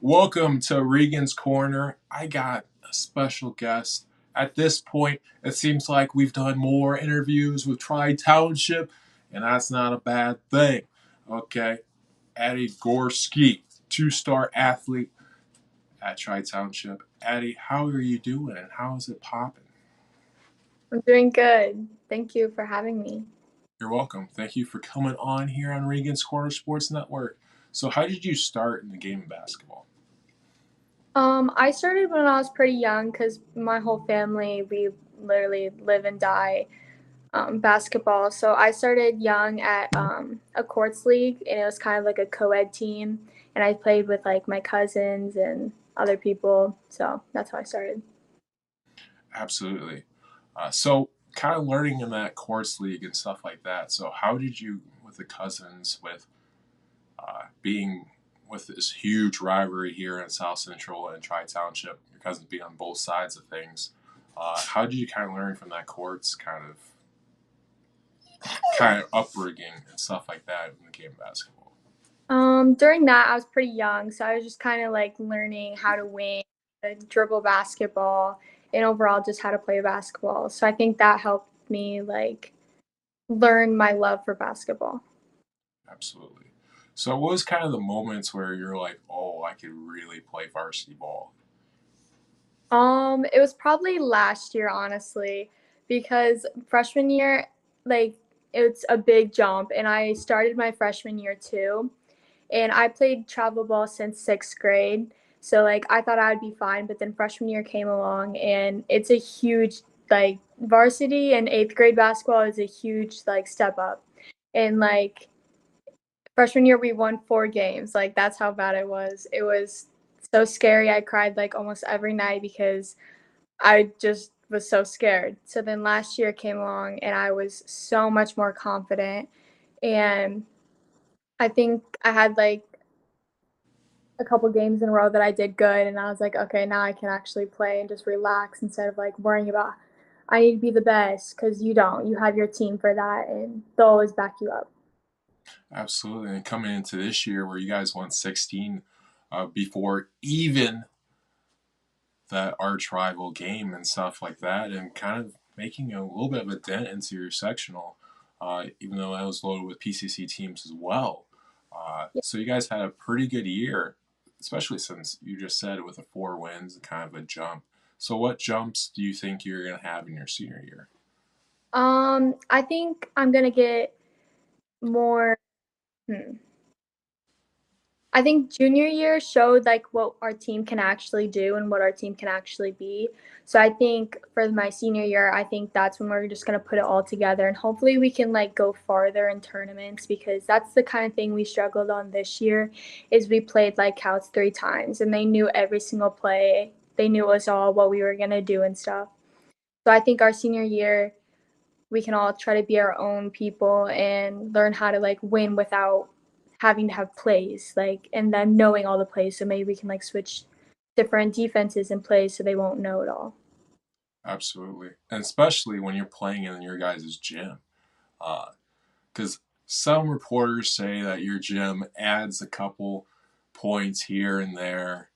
Welcome to Regan's Corner. I got a special guest. At this point, it seems like we've done more interviews with Township, and that's not a bad thing. Okay, Addie Gorski, two-star athlete at Township. Addie, how are you doing and how is it popping? I'm doing good. Thank you for having me. You're welcome. Thank you for coming on here on Regan's Corner Sports Network. So, how did you start in the game of basketball? I started when I was pretty young because my whole family, we literally live and die basketball. So I started young at a courts league, and it was kind of like a co-ed team. And I played with like my cousins and other people. So that's how I started. Absolutely. So, kind of learning in that course league and stuff like that. So, how did you, with the cousins, with being with this huge rivalry here in South Central and Tri Township, your cousins being on both sides of things, how did you kind of learn from that courts kind of upbringing and stuff like that in the game of basketball? During that, I was pretty young, so I was just kind of like learning how to wing, dribble basketball, and overall just how to play basketball. So I think that helped me like learn my love for basketball. Absolutely. So, what was kind of the moments where you're like, oh, I could really play varsity ball? It was probably last year, honestly, because freshman year, like it's a big jump, and I started my freshman year too, and I played travel ball since sixth grade. So like I thought I'd be fine, but then freshman year came along, and it's a huge like varsity and eighth grade basketball is a huge like step up, and like freshman year we won 4 games. Like that's how bad it was. It was so scary. I cried like almost every night because I just was so scared. So then last year came along and I was so much more confident. And I think I had like a couple games in a row that I did good. And I was like, okay, now I can actually play and just relax instead of like worrying about, I need to be the best because you don't. You have your team for that and they'll always back you up. Absolutely. And coming into this year where you guys won 16 before even that arch rival game and stuff like that, and kind of making a little bit of a dent into your sectional, even though that was loaded with PCC teams as well. So you guys had a pretty good year, especially since you just said with the 4 wins and kind of a jump. So what jumps do you think you're going to have in your senior year? I think I'm gonna get more. Hmm. I think junior year showed like what our team can actually do and what our team can actually be. So I think for my senior year, I think that's when we're just gonna put it all together and hopefully we can like go farther in tournaments because that's the kind of thing we struggled on this year is we played like Couts 3 times and they knew every single play. They knew us all what we were gonna do and stuff. So I think our senior year we can all try to be our own people and learn how to like win without having to have plays like and then knowing all the plays so maybe we can like switch different defenses and plays so they won't know it all. Absolutely. And especially when you're playing in your guys' gym. Because some reporters say that your gym adds a couple points here and there,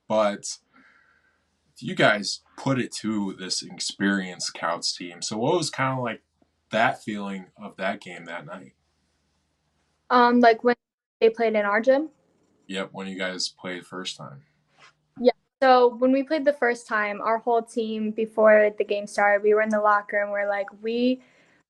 but you guys put it to this experienced Scouts team. So what was kind of like that feeling of that game that night? Like when they played in our gym. Yep, when you guys played first time. Yeah. So when we played the first time, our whole team before the game started, we were in the locker room. We're like, we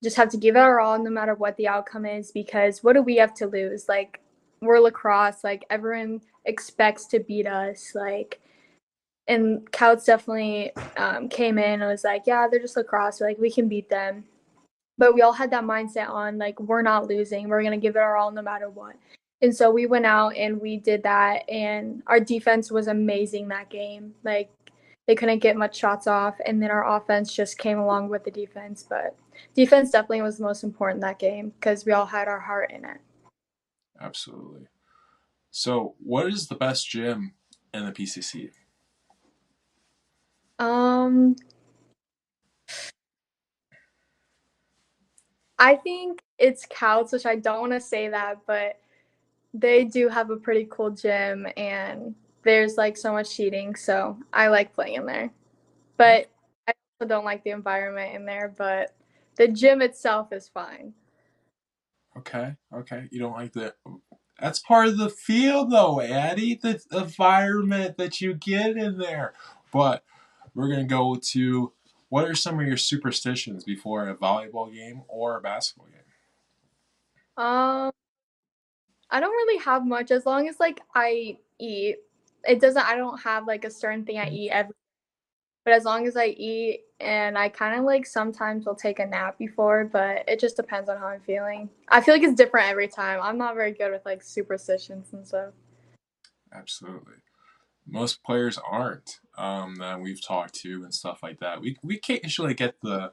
just have to give it our all no matter what the outcome is because what do we have to lose? Like we're lacrosse, like everyone expects to beat us. Like and Couts definitely came in and was like, yeah, they're just lacrosse. Like we can beat them. But we all had that mindset on like we're not losing. We're gonna give it our all no matter what. And so we went out and we did that and our defense was amazing that game. Like they couldn't get much shots off and then our offense just came along with the defense. But defense definitely was the most important that game because we all had our heart in it. Absolutely. So what is the best gym in the PCC? Um I think it's Couts, which I don't want to say that, but They do have a pretty cool gym, and there's like so much seating, so I like playing in there. Okay, But I also don't like the environment in there, but the gym itself is fine. okay. You don't like the. That's part of the feel, though, Addie. The environment that you get in there. But we're gonna go to what are some of your superstitions before a volleyball game or a basketball game? Um, I don't really have much as long as like I eat. It doesn't I don't have like a certain thing I eat every but as long as I eat and I kind of like sometimes will take a nap before, but it just depends on how I'm feeling. I feel like it's different every time. I'm not very good with like superstitions and stuff. Absolutely. Most players aren't that we've talked to and stuff like that. We occasionally get the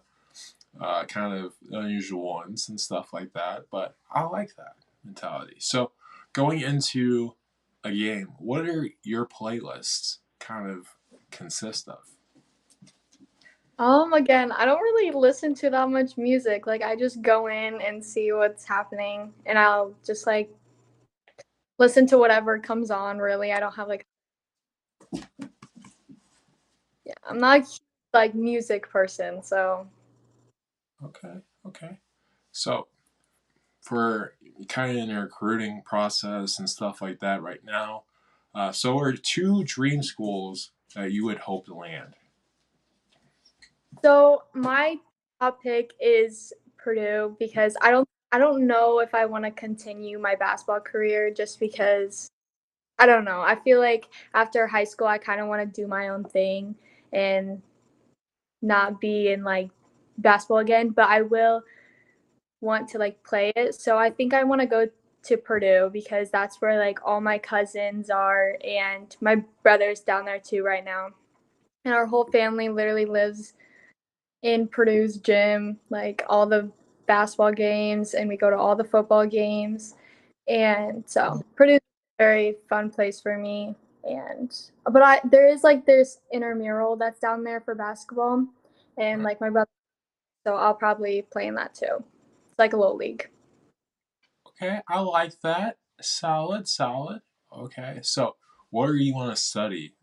kind of unusual ones and stuff like that, but I like that mentality. So going into a game, what are your playlists kind of consist of? Again, I don't really listen to that much music. Like I just go in and see what's happening and I'll just like listen to whatever comes on really. I don't have like yeah, I'm not a huge, like music person, so Okay, okay. So for kind of in your recruiting process and stuff like that right now, so are two dream schools that you would hope to land? my top pick is Purdue because I don't know if I want to continue my basketball career just because I don't know. I feel like after high school I kind of want to do my own thing and not be in like basketball again, but I will want to like play it. So I think I want to go to Purdue because that's where like all my cousins are and my brother's down there too right now. And our whole family literally lives in Purdue's gym, like all the basketball games, and we go to all the football games. And so Purdue's a very fun place for me. And but there's intramural that's down there for basketball, and like my brother, so I'll probably play in that too. It's like a little league. Okay, I like that. Solid, solid. Okay, so what do you want to study?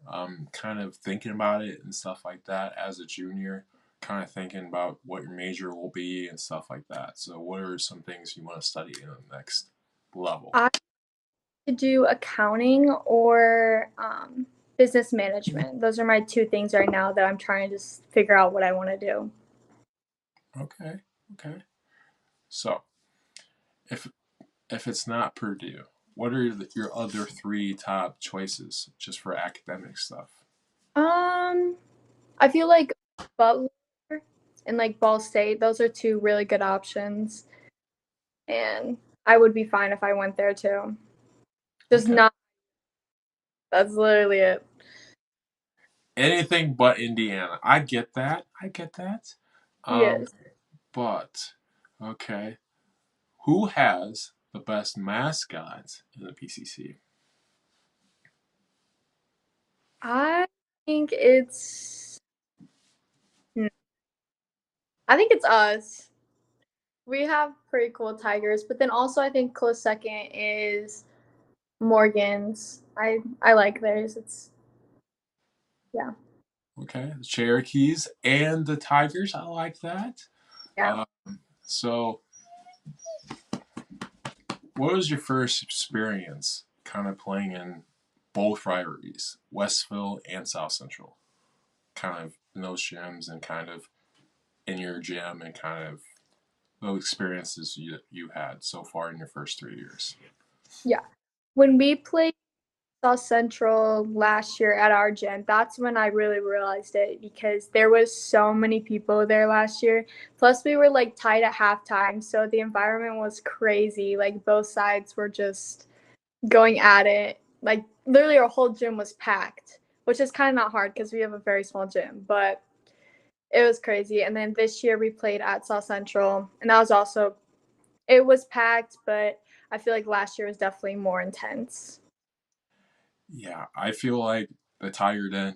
Kind of thinking about it and stuff like that as a junior, kind of thinking about what your major will be and stuff like that. So, what are some things you want to study in the next level? I could do accounting or business management. Those are my two things right now that I'm trying to just figure out what I want to do. Okay, okay. So, if if it's not Purdue, what are your other three top choices just for academic stuff? Um, I feel like Butler and like Ball State, those are two really good options. And I would be fine if I went there too. Just Okay. not, that's literally it. Anything but Indiana. I get that. I get that. Um, Yes. but okay, who has the best mascot in the PCC? I think it's, I think it's us. We have pretty cool tigers, but then also I think close second is Morgan's. I like theirs. It's yeah. Okay, the Cherokees and the Tigers. I like that. Yeah. Um, so, what was your first experience kind of playing in both rivalries, Westville and South Central? Kind of in those gyms and kind of in your gym and kind of those experiences you had so far in your first 3 years. Yeah. When we played South Central last year at our gym, that's when I really realized it because there was so many people there last year. Plus we were like tied at halftime, so the environment was crazy. Like both sides were just going at it. Like literally our whole gym was packed, which is kind of not hard because we have a very small gym, but it was crazy. And then this year we played at South Central, and that was also it was packed, but I feel like last year was definitely more intense. Yeah, I feel like the Tiger Den.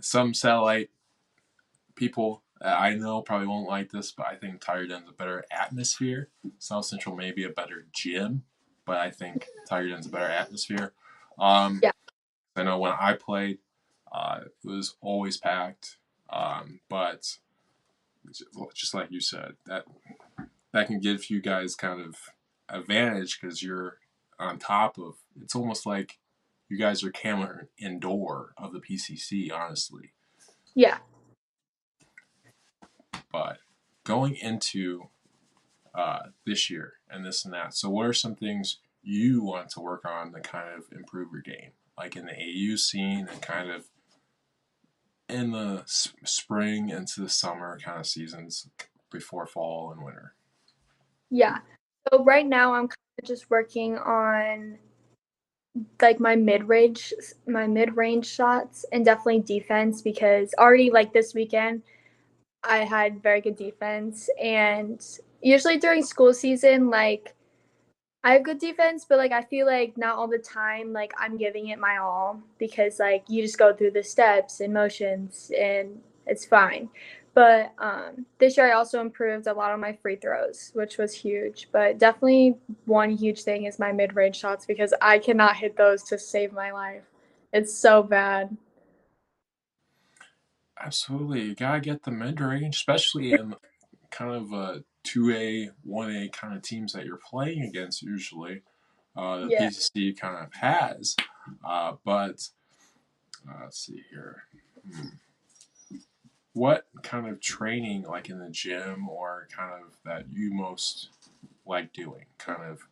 Some satellite people I know probably won't like this, but I think Tiger Den's a better atmosphere. South Central may be a better gym, but I think Tiger Den's a better atmosphere. Um, Yeah. I know when I played, it was always packed, but just like you said, that can give you guys kind of advantage because you're on top of. It's almost like you guys are camera indoor of the PCC, honestly. Yeah. But going into this year and this and that, so what are some things you want to work on to kind of improve your game, like in the AU scene and kind of in the spring into the summer kind of seasons before fall and winter? Yeah. So right now I'm kind of just working on like my mid range shots and definitely defense because already like this weekend I had very good defense and usually during school season like I have good defense, but like I feel like not all the time like I'm giving it my all because like you just go through the steps and motions and it's fine. But this year I also improved a lot on my free throws, which was huge. But definitely one huge thing is my mid range shots because I cannot hit those to save my life. It's so bad. Absolutely, you gotta get the mid range, especially in kind of a 2A, 1A kind of teams that you're playing against usually. The Yeah. PCC kind of has, but let's see here. Hmm. What kind of training, like in the gym, or kind of that you most like doing, kind of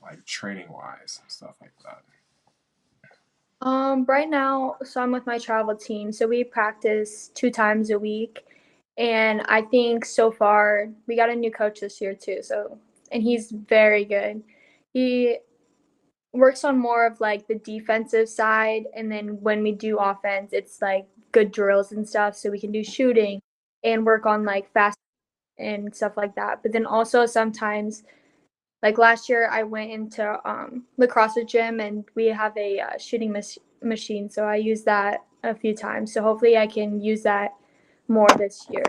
like training wise and stuff like that? Right now, so I'm with my travel team, so we practice 2 times a week, and I think so far we got a new coach this year too. So, and he's very good. He works on more of like the defensive side, and then when we do offense, it's like good drills and stuff, so we can do shooting and work on like fast and stuff like that. But then also sometimes like last year, I went into lacrosse gym and we have a shooting machine, so I used that a few times. So hopefully, I can use that more this year.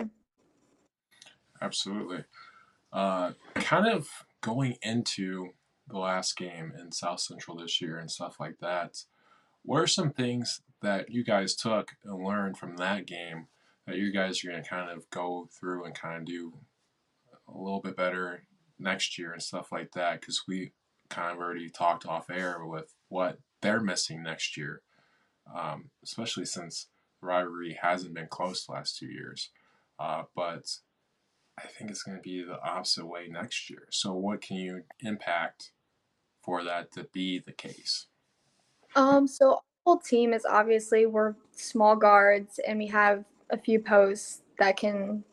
Absolutely. Kind of going into the last game in South Central this year and stuff like that. What are some things that you guys took and learned from that game that you guys are going to kind of go through and kind of do a little bit better next year and stuff like that? Because we kind of already talked off air with what they're missing next year, especially since the rivalry hasn't been close the last 2 years. But I think it's going to be the opposite way next year. So, what can you impact for that to be the case? So our whole team is obviously we're small guards and we have a few posts that can.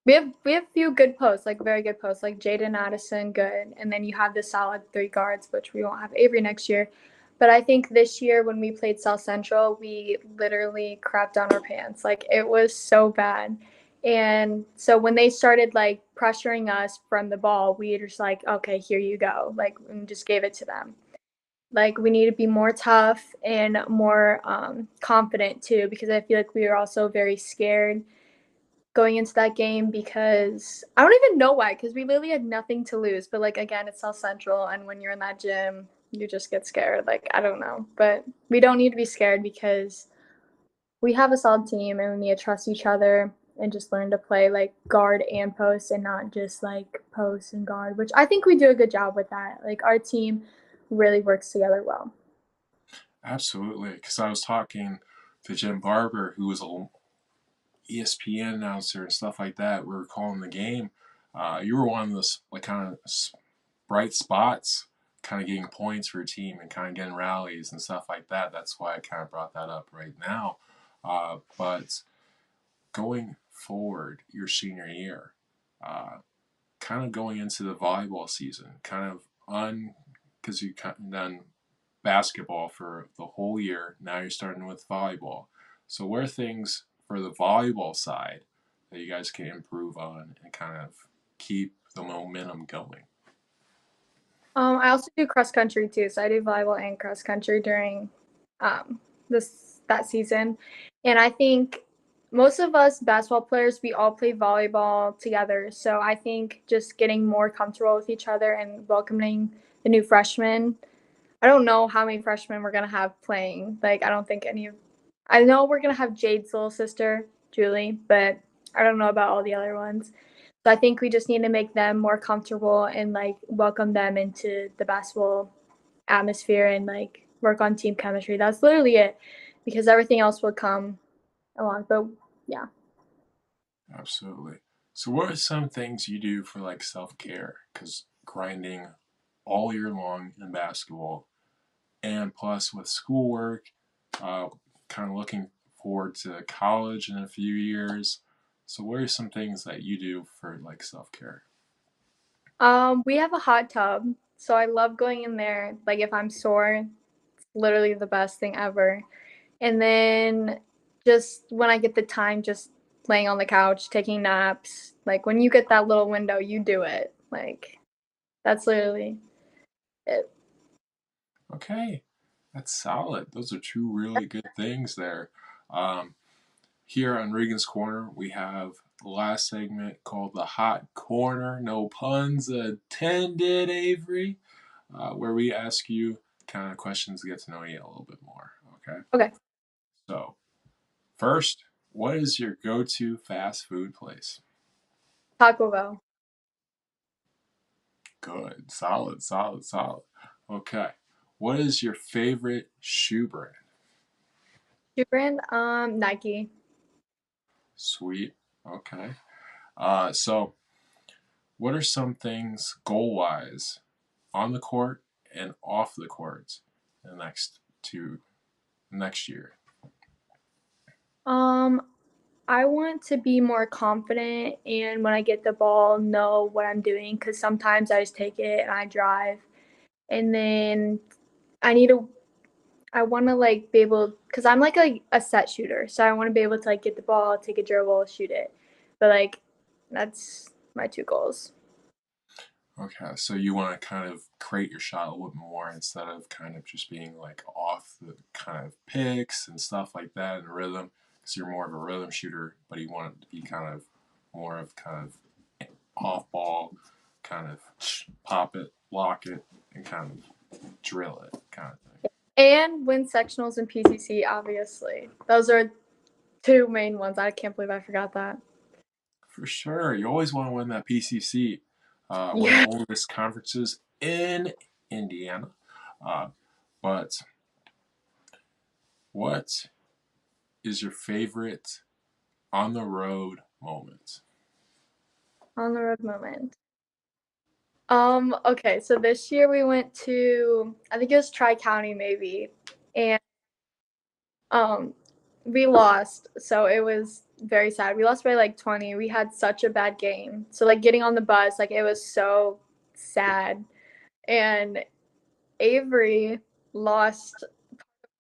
We have a few good posts, like very good posts, like Jaden Addison, good, and then you have the solid three guards, which we won't have Avery next year. But I think this year when we played South Central, we literally crapped down our pants. Like it was so bad. And so when they started like pressuring us from the ball, we were just like, okay, here you go. Like and just gave it to them. Like we need to be more tough and more confident too, because I feel like we were also very scared going into that game because I don't even know why, because we literally had nothing to lose. But like again, it's South Central, and when you're in that gym, you just get scared. Like I don't know, but we don't need to be scared because we have a solid team and we need to trust each other and just learn to play like guard and post and not just like post and guard, which I think we do a good job with that. Like our team really works together well. Absolutely. Because I was talking to Jim Barber, who was a ESPN announcer and stuff like that. We were calling the game. You were one of the like kind of bright spots, kind of getting points for your team and kind of getting rallies and stuff like that. That's why I kind of brought that up right now. But going forward, your senior year, uh, kind of going into the volleyball season, kind of on because you kind of done basketball for the whole year. Now you're starting with volleyball. So, where are things for the volleyball side that you guys can improve on and kind of keep the momentum going? I also do cross country too, so I do volleyball and cross country during this that season, and I think most of us basketball players, we all play volleyball together. So I think just getting more comfortable with each other and welcoming the new freshmen. I don't know how many freshmen we're gonna have playing. Like I don't think any of. I know we're gonna have Jade's little sister, Julie, but I don't know about all the other ones. So I think we just need to make them more comfortable and like welcome them into the basketball atmosphere and like work on team chemistry. That's literally it, because everything else will come along. But yeah. Absolutely. So, what are some things you do for like self care? Because grinding all year long in basketball, and plus with schoolwork, uh, kind of looking forward to college in a few years. So, what are some things that you do for like self care? We have a hot tub, so I love going in there. Like if I'm sore, it's literally the best thing ever. And then just when I get the time, just laying on the couch, taking naps. Like when you get that little window, you do it. Like that's literally it. Okay, that's solid. Those are two really good things there. Um, Here on Regan's Corner, we have the last segment called the Hot Corner. No puns intended, Avery, where we ask you kind of questions to get to know you a little bit more. Okay. Okay. So, first, what is your go to fast food place? Taco Bell. Good. Solid, solid, solid. Okay. What is your favorite shoe brand? Shoe brand? Nike. Sweet. Okay. So, what are some things goal wise on the court and off the court the next year? Um, I want to be more confident and when I get the ball, know what I'm doing because sometimes I just take it and I drive. And then I need to I want to like be able because I'm like a set shooter, so I want to be able to like get the ball, take a dribble, shoot it. But like that's my two goals. Okay, so you want to kind of create your shot a little bit more instead of kind of just being like off the kind of picks and stuff like that and rhythm, because you're more of a rhythm shooter, but you want it to be kind of more of kind of off ball, kind of pop it, lock it, and kind of drill it, kind of thing. And win sectionals and PCC, obviously. Those are two main ones. I can't believe I forgot that. For sure, you always want to win that PCC, one of Yeah. the oldest conferences in Indiana. Uh, but what is your favorite on the road moment? On the road moment. Okay, so this year we went to I think it was Tri County maybe. And um we lost, so it was very sad. We lost by like 20. We had such a bad game. So like getting on the bus, like it was so sad. And Avery lost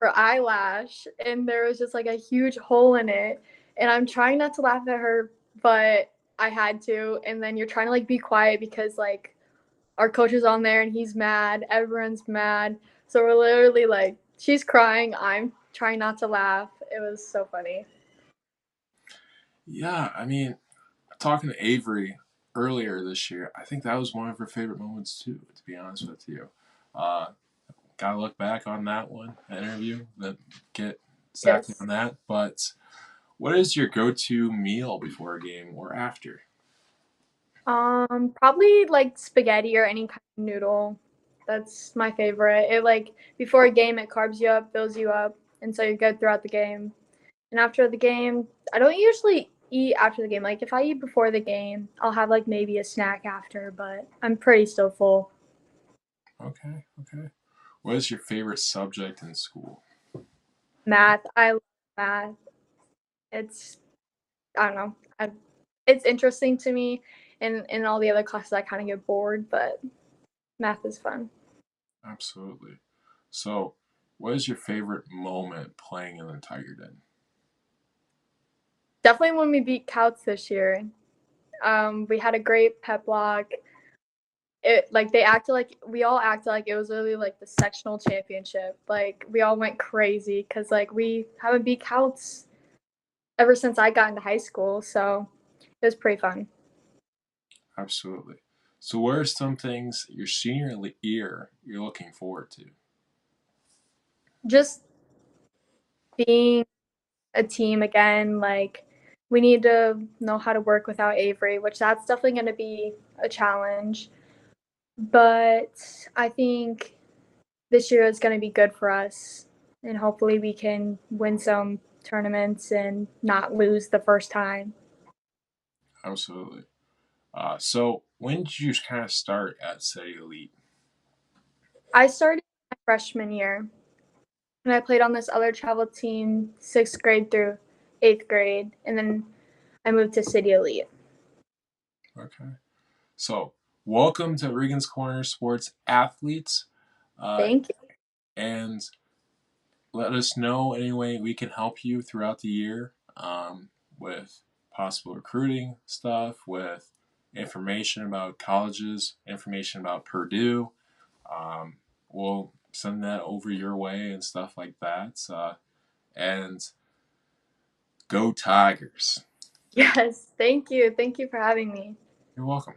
her eyelash and there was just like a huge hole in it. And I'm trying not to laugh at her, but I had to. And then you're trying to like be quiet because like our coach is on there and he's mad. Everyone's mad. So we're literally like, she's crying. I'm trying not to laugh. It was so funny. Yeah, I mean, talking to Avery earlier this year, I think that was one of her favorite moments too. To be honest with you, uh, gotta look back on that one, that interview, that get exactly Yes. on that. But what is your go-to meal before a game or after? Probably like spaghetti or any kind of noodle. That's my favorite. It like before a game, it carbs you up, fills you up, and so you're good throughout the game. And after the game, I don't usually eat after the game. Like if I eat before the game, I'll have like maybe a snack after, but I'm pretty still full. Okay, okay. What is your favorite subject in school? Math, I love math. It's I don't know. It's interesting to me. And in all the other classes, I kind of get bored, but math is fun. Absolutely. So, what is your favorite moment playing in the Tiger Den? Definitely when we beat Couts this year. We had a great pep walk. It like they acted like we all acted like it was really like the sectional championship. Like we all went crazy because like we haven't beat Couts ever since I got into high school. So it was pretty fun. Absolutely. So, what are some things your senior year you're looking forward to? Just being a team again, like we need to know how to work without Avery, which that's definitely going to be a challenge. But I think this year is going to be good for us, and hopefully we can win some tournaments and not lose the first time. Absolutely. So, when did you kind of start at City Elite? I started my freshman year, and I played on this other travel team 6th grade through 8th grade, and then I moved to City Elite. Okay. So, welcome to Regan's Corner Sports Athletes. Uh, Thank you. and let us know any way we can help you throughout the year with possible recruiting stuff, with information about colleges, information about Purdue. Um, we'll send that over your way and stuff like that. And go Tigers. Yes, thank you. Thank you for having me. You're welcome.